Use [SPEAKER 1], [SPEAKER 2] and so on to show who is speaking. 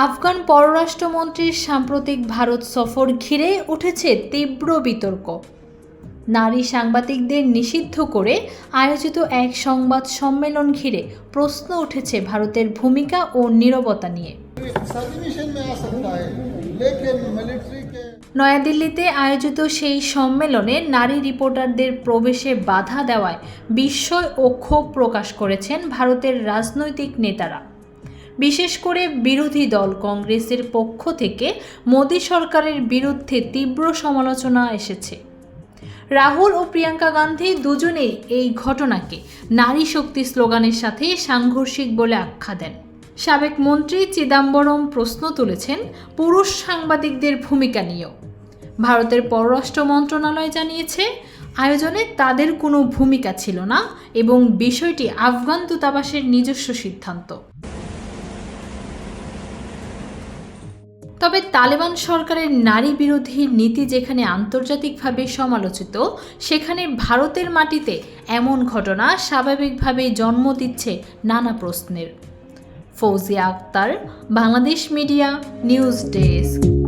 [SPEAKER 1] আফগান পররাষ্ট্রমন্ত্রীর সাম্প্রতিক ভারত সফর ঘিরে উঠেছে তীব্র বিতর্ক। নারী সাংবাদিকদের নিষিদ্ধ করে আয়োজিত এক সংবাদ সম্মেলন ঘিরে প্রশ্ন উঠেছে ভারতের ভূমিকা ও নীরবতা নিয়ে। নয়াদিল্লিতে আয়োজিত সেই সম্মেলনে নারী রিপোর্টারদের প্রবেশে বাধা দেওয়ায় বিস্ময় ও ক্ষোভ প্রকাশ করেছেন ভারতের রাজনৈতিক নেতারা। বিশেষ করে বিরোধী দল কংগ্রেসের পক্ষ থেকে মোদী সরকারের বিরুদ্ধে তীব্র সমালোচনা এসেছে। রাহুল ও প্রিয়াঙ্কা গান্ধী দুজনেই এই ঘটনাকে নারী শক্তি স্লোগানের সাথে সাংঘর্ষিক বলে আখ্যা দেন। সাবেক মন্ত্রী চিদাম্বরম প্রশ্ন তুলেছেন পুরুষ সাংবাদিকদের ভূমিকা নিয়েও। ভারতের পররাষ্ট্র মন্ত্রণালয় জানিয়েছে, আয়োজনে তাদের কোনো ভূমিকা ছিল না এবং বিষয়টি আফগান দূতাবাসের নিজস্ব সিদ্ধান্ত। তবে তালেবান সরকারের নারী বিরোধী নীতি যেখানে আন্তর্জাতিকভাবে সমালোচিত, সেখানে ভারতের মাটিতে এমন ঘটনা স্বাভাবিকভাবেই জন্ম দিচ্ছে নানা প্রশ্নের। Fouzia Akter, Bangladesh media news desk.